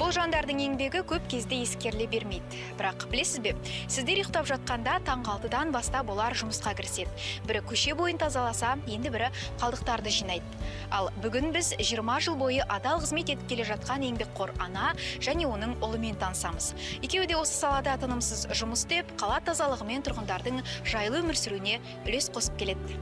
Бұл жандардың еңбегі көп кезде ескеріле бермейді. Бірақ білесіз бе, сіздер ұйықтап жатқанда таңғы 6-дан бастап олар жұмысқа кіріседі. Бірі көше бойын тазаласа, енді бірі қалдықтарды жинайды. Ал бүгін біз 20 жыл бойы адал қызмет етіп келе жатқан еңбекқор ана және оның ұлымен танысамыз. Екеуі де осы салада тынымсыз жұмыс істеп, қала тазалығы мен тұрғындардың жайлы өмір сүруіне үлес қосып келеді.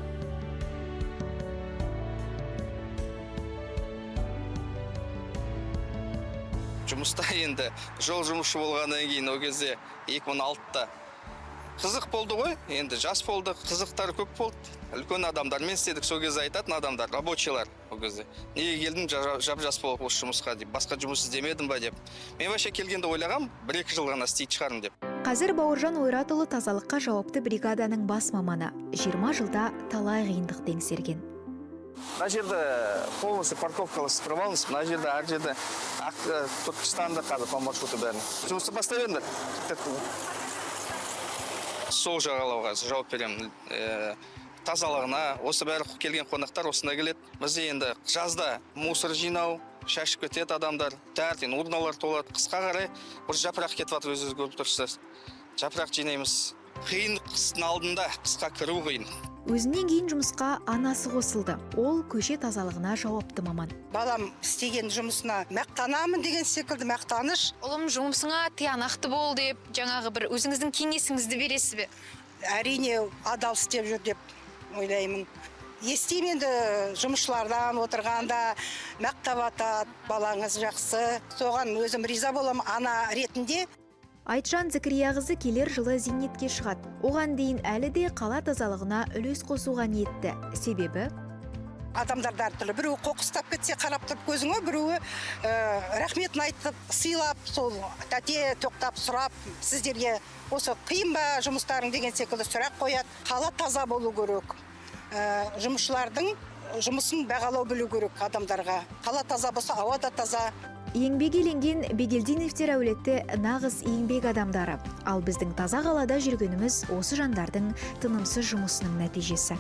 Жұмыста енді жол жұмысшы болғаннан кейін ол кезде 2006-та қызық болды ғой, енді жас болды, қызықтар көп болды. Үлкен адамдармен істедік, сол кезде айтатын адамдар, рабочийлар ол кезде. Неге келдім жап-жас болып осы жұмысқа деп, басқа жұмыс іздемедім ба деп. Мен вообще келгенде ойлағам, 1-2 жыл ғана істейтін шығармын деп. Қазір Бауыржан Ойратұлы тазалыққа жауапты бригаданың бас маманы. 20 жылда талай қиындық еңсерген. Мына жерде полностью парковкалы сыпырып алыңыз. Мына жерде әр жерде Түркістанда қазір по маршруту бәрін. Жұмысты бастай беріңдер. Сол жағалауға жауап беремін. Тазалығына, осы бәрі келген қонақтар осында келеді. Бізде енді жазда мусор жинау, шашып кетеді адамдар, таңертең урналар толады. Қысқа қарай бір жапырақ кетіп жатыр, өзіңіз көріп тұрсыз. Жапырақ жинаймыз. Қиын қыстың алдында қысқа кіру қиын. Өзінен кейін жұмысқа анасы қосылды. Ол көше тазалығына жауапты маман. Балам істеген жұмысына мақтанамын деген секілді мақтаныш. Ұлым, жұмысыңа тиянақты бол деп, жаңағы бір өзіңіздің кеңесіңізді бересіз бе? Әрине адал істеп жүр деп ойлаймын. Естимін енді жұмысшылардан отырғанда мақтап атады, балаңыз жақсы. Соған өзім риза боламын ана ретінде. Айтжан Зікірияқызы келер жылы зейнетке шығады. Оған дейін әлі де қала тазалығына үлес қосуға ниетті. Себебі Адамдар әртүрлі. Біреуі қоқыстап кетсе қарап тұрып көзіңе, біреуі рахметін айтып, сыйлап, сол тәте тоқтап сұрап, сіздерге осы қиын ба жұмыстарың деген секілді сұрақ қояды. Қала таза болу керек. Жұмысшылардың жұмысын бағалау білу керек адамдарға. Қала таза болса, ауа да таза. еңбегі еленген Бегелдиновтер әулеті нағыз еңбек адамдары. Ал біздің таза қалада жүргеніміз осы жандардың тынымсыз жұмысының нәтижесі.